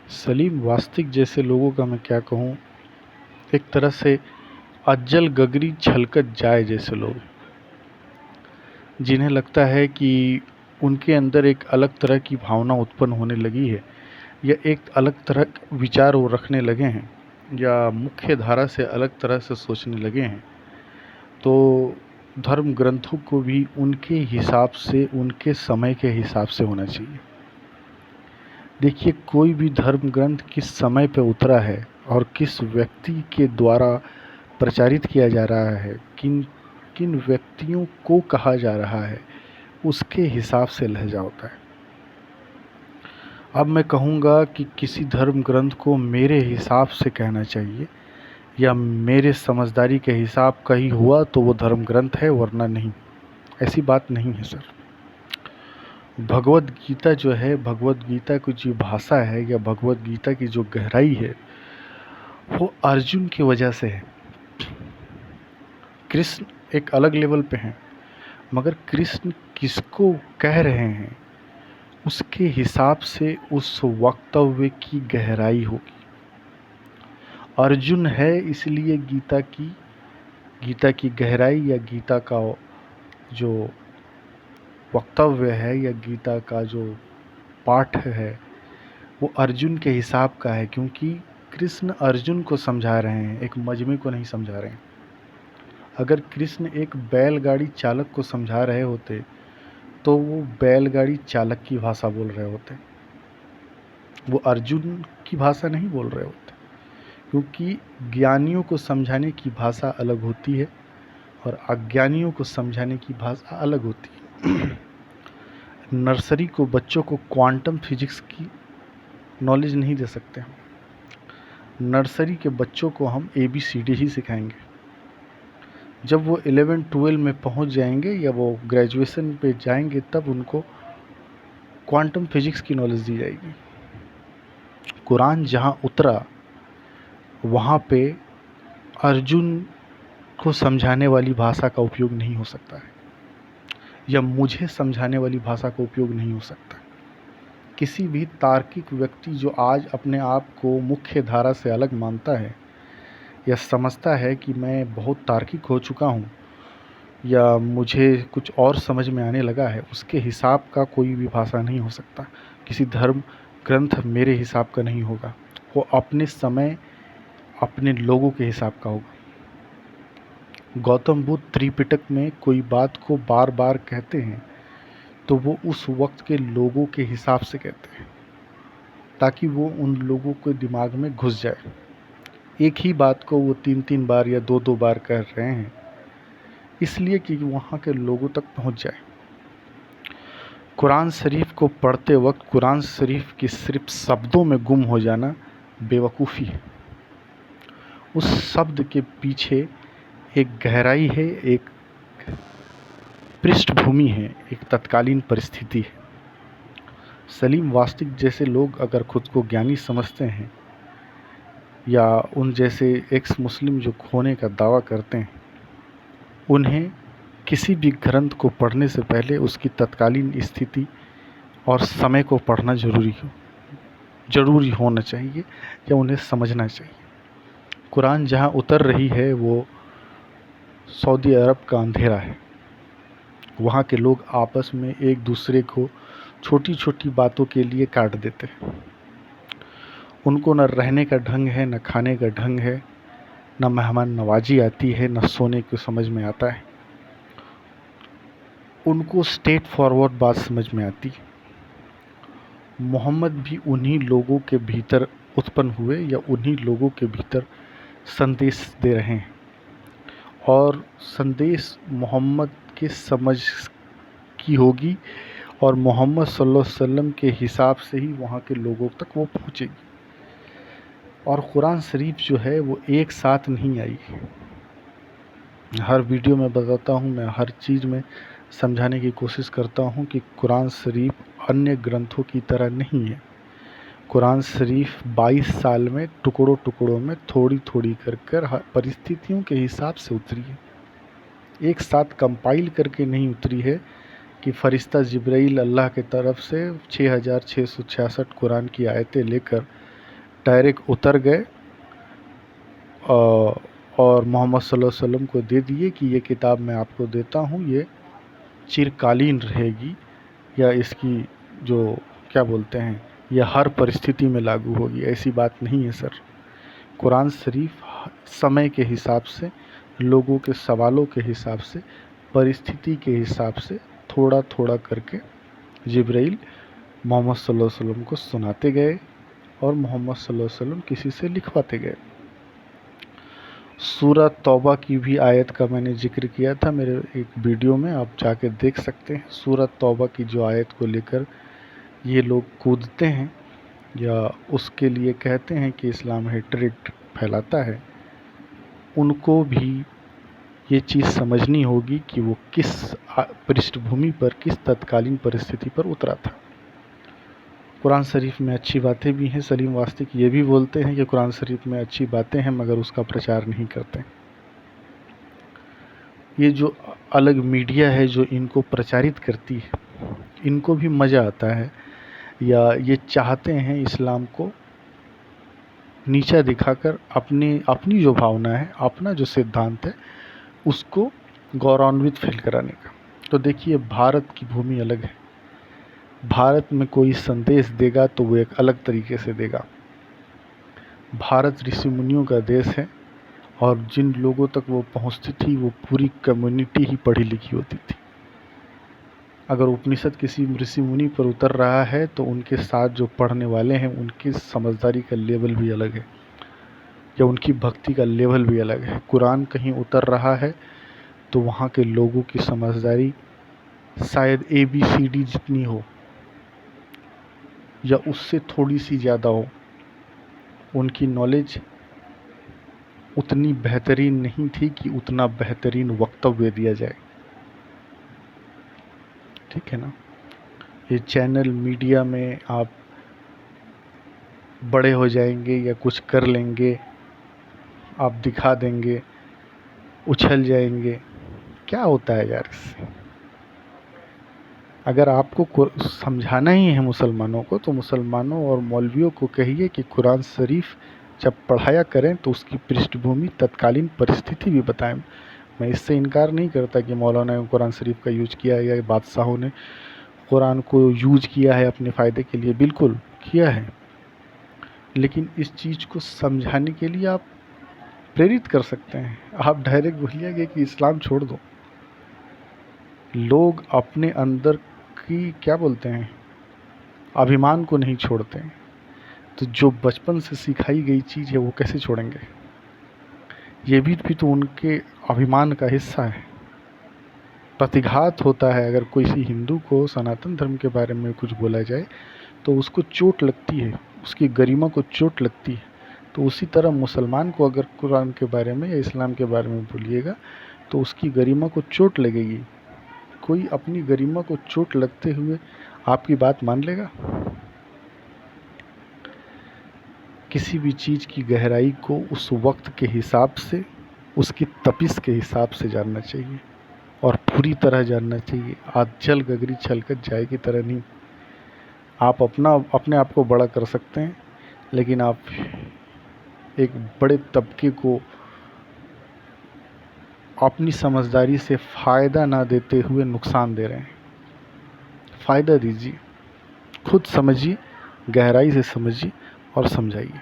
सलीम वास्तिक जैसे लोगों का मैं क्या कहूँ, एक तरह से अज्जल गगरी छलकत जाए जैसे लोग, जिन्हें लगता है कि उनके अंदर एक अलग तरह की भावना उत्पन्न होने लगी है या एक अलग तरह के विचार वो रखने लगे हैं या मुख्य धारा से अलग तरह से सोचने लगे हैं, तो धर्म ग्रंथों को भी उनके हिसाब से, उनके समय के हिसाब से होना चाहिए। देखिए, कोई भी धर्म ग्रंथ किस समय पे उतरा है और किस व्यक्ति के द्वारा प्रचारित किया जा रहा है, किन किन व्यक्तियों को कहा जा रहा है, उसके हिसाब से लहजा होता है। अब मैं कहूँगा कि किसी धर्म ग्रंथ को मेरे हिसाब से कहना चाहिए या मेरे समझदारी के हिसाब का ही हुआ तो वो धर्म ग्रंथ है, वरना नहीं। ऐसी बात नहीं है सर। भगवत गीता जो है, भगवत गीता की जो भाषा है या भगवत गीता की जो गहराई है, वो अर्जुन की वजह से है। कृष्ण एक अलग लेवल पे हैं, मगर कृष्ण किसको कह रहे हैं उसके हिसाब से उस वक्तव्य की गहराई होगी। अर्जुन है इसलिए गीता की गहराई या गीता का जो वक्तव्य है या गीता का जो पाठ है वो अर्जुन के हिसाब का है, क्योंकि कृष्ण अर्जुन को समझा रहे हैं, एक मजमे को नहीं समझा रहे हैं। अगर कृष्ण एक बैलगाड़ी चालक को समझा रहे होते तो वो बैलगाड़ी चालक की भाषा बोल रहे होते, वो अर्जुन की भाषा नहीं बोल रहे होते, क्योंकि ज्ञानियों को समझाने की भाषा अलग होती है और अज्ञानियों को समझाने की भाषा अलग होती है। नर्सरी को बच्चों को क्वांटम फिजिक्स की नॉलेज नहीं दे सकते हम। नर्सरी के बच्चों को हम ABCD ही सिखाएंगे। जब वो 11-12 में पहुंच जाएंगे या वो ग्रेजुएशन पे जाएंगे तब उनको क्वांटम फिजिक्स की नॉलेज दी जाएगी। कुरान जहाँ उतरा वहाँ पे अर्जुन को समझाने वाली भाषा का उपयोग नहीं हो सकता है या मुझे समझाने वाली भाषा का उपयोग नहीं हो सकता। किसी भी तार्किक व्यक्ति जो आज अपने आप को मुख्य धारा से अलग मानता है या समझता है कि मैं बहुत तार्किक हो चुका हूँ या मुझे कुछ और समझ में आने लगा है, उसके हिसाब का कोई भी भाषा नहीं हो सकता। किसी धर्म ग्रंथ मेरे हिसाब का नहीं होगा, वो अपने समय अपने लोगों के हिसाब का होगा। गौतम बुद्ध त्रिपिटक में कोई बात को बार बार कहते हैं तो वो उस वक्त के लोगों के हिसाब से कहते हैं, ताकि वो उन लोगों के दिमाग में घुस जाए। एक ही बात को वो 3-3 बार या 2-2 बार कह रहे हैं, इसलिए कि वहाँ के लोगों तक पहुँच जाए। कुरान शरीफ को पढ़ते वक्त कुरान शरीफ की सिर्फ शब्दों में गुम हो जाना बेवकूफ़ी है। उस शब्द के पीछे एक गहराई है, एक पृष्ठभूमि है, एक तत्कालीन परिस्थिति है। सलीम वास्तिक जैसे लोग अगर खुद को ज्ञानी समझते हैं या उन जैसे एक्स मुस्लिम जो होने का दावा करते हैं, उन्हें किसी भी ग्रंथ को पढ़ने से पहले उसकी तत्कालीन स्थिति और समय को पढ़ना ज़रूरी होना चाहिए या उन्हें समझना चाहिए। कुरान जहाँ उतर रही है वो सऊदी अरब का अंधेरा है। वहाँ के लोग आपस में एक दूसरे को छोटी छोटी बातों के लिए काट देते हैं। उनको न रहने का ढंग है, न खाने का ढंग है, न मेहमान नवाजी आती है, न सोने को समझ में आता है। उनको स्ट्रेट फॉरवर्ड बात समझ में आती है। मोहम्मद भी उन्हीं लोगों के भीतर उत्पन्न हुए या उन्हीं लोगों के भीतर संदेश दे रहे हैं, और संदेश मोहम्मद के समझ की होगी और मोहम्मद सल्लल्लाहु अलैहि वसल्लम के हिसाब से ही वहाँ के लोगों तक वो पहुँचेगी। और कुरान शरीफ जो है वो एक साथ नहीं आई। हर वीडियो में बताता हूँ, मैं हर चीज़ में समझाने की कोशिश करता हूँ कि कुरान शरीफ अन्य ग्रंथों की तरह नहीं है। कुरान शरीफ 22 साल में टुकड़ों टुकड़ों में थोड़ी थोड़ी कर परिस्थितियों के हिसाब से उतरी है। एक साथ कंपाइल करके नहीं उतरी है कि फरिश्ता जिब्राइल अल्लाह के तरफ से 6666 कुरान की आयतें लेकर डायरेक्ट उतर गए और मोहम्मद सल्लल्लाहु अलैहि वसल्लम को दे दिए कि ये किताब मैं आपको देता हूँ, ये चिरकालीन रहेगी, या इसकी जो क्या बोलते हैं, यह हर परिस्थिति में लागू होगी। ऐसी बात नहीं है सर। कुरान शरीफ समय के हिसाब से, लोगों के सवालों के हिसाब से, परिस्थिति के हिसाब से थोड़ा थोड़ा करके जिब्राइल मोहम्मद सल्लल्लाहु अलैहि वसल्लम को सुनाते गए और मोहम्मद सल्लल्लाहु अलैहि वसल्लम किसी से लिखवाते गए। सूरह तौबा की भी आयत का मैंने जिक्र किया था मेरे एक वीडियो में, आप जाके देख सकते हैं। सूरह तौबा की जो आयत को लेकर ये लोग कूदते हैं या उसके लिए कहते हैं कि इस्लाम हेट्रेड फैलाता है, उनको भी ये चीज़ समझनी होगी कि वो किस पृष्ठभूमि पर, किस तत्कालीन परिस्थिति पर उतरा था। कुरान शरीफ में अच्छी बातें भी हैं। सलीम वास्तिक ये भी बोलते हैं कि कुरान शरीफ में अच्छी बातें हैं मगर उसका प्रचार नहीं करते। ये जो अलग मीडिया है जो इनको प्रचारित करती है, इनको भी मज़ा आता है, या ये चाहते हैं इस्लाम को नीचा दिखाकर अपनी जो भावना है, अपना जो सिद्धांत है, उसको गौरवान्वित फील कराने का। तो देखिए, भारत की भूमि अलग है। भारत में कोई संदेश देगा तो वो एक अलग तरीके से देगा। भारत ऋषि मुनियों का देश है और जिन लोगों तक वो पहुंचती थी वो पूरी कम्युनिटी ही पढ़ी लिखी होती थी। अगर उपनिषद किसी ऋषि मुनि पर उतर रहा है तो उनके साथ जो पढ़ने वाले हैं उनकी समझदारी का लेवल भी अलग है, या उनकी भक्ति का लेवल भी अलग है। कुरान कहीं उतर रहा है तो वहाँ के लोगों की समझदारी शायद ABCD जितनी हो या उससे थोड़ी सी ज़्यादा हो। उनकी नॉलेज उतनी बेहतरीन नहीं थी कि उतना बेहतरीन वक्तव्य दिया जाए। ठीक है ना। ये चैनल मीडिया में आप बड़े हो जाएंगे या कुछ कर लेंगे, आप दिखा देंगे, उछल जाएंगे, क्या होता है यार इससे। अगर आपको समझाना ही है मुसलमानों को तो मुसलमानों और मौलवियों को कहिए कि कुरान शरीफ जब पढ़ाया करें तो उसकी पृष्ठभूमि, तत्कालीन परिस्थिति भी बताएं। मैं इससे इनकार नहीं करता कि मौलाना ने कुरान शरीफ का यूज किया है या बादशाहों ने कुरान को यूज किया है अपने फ़ायदे के लिए, बिल्कुल किया है, लेकिन इस चीज़ को समझाने के लिए आप प्रेरित कर सकते हैं। आप डायरेक्ट बोलिएगा कि इस्लाम छोड़ दो। लोग अपने अंदर की क्या बोलते हैं, अभिमान को नहीं छोड़ते हैं, तो जो बचपन से सिखाई गई चीज़ है वो कैसे छोड़ेंगे। ये भी तो उनके अभिमान का हिस्सा है। प्रतिघात होता है अगर किसी हिंदू को सनातन धर्म के बारे में कुछ बोला जाए तो उसको चोट लगती है, उसकी गरिमा को चोट लगती है। तो उसी तरह मुसलमान को अगर कुरान के बारे में या इस्लाम के बारे में बोलिएगा तो उसकी गरिमा को चोट लगेगी। कोई अपनी गरिमा को चोट लगते हुए आपकी बात मान लेगा? किसी भी चीज़ की गहराई को उस वक्त के हिसाब से, उसकी तपिश के हिसाब से जानना चाहिए और पूरी तरह जानना चाहिए। आज जल गगरी छलकत जाए की तरह नहीं। आप अपने आप को बड़ा कर सकते हैं, लेकिन आप एक बड़े तबके को अपनी समझदारी से फ़ायदा ना देते हुए नुकसान दे रहे हैं। फ़ायदा दीजिए, खुद समझिए, गहराई से समझिए और समझाइए।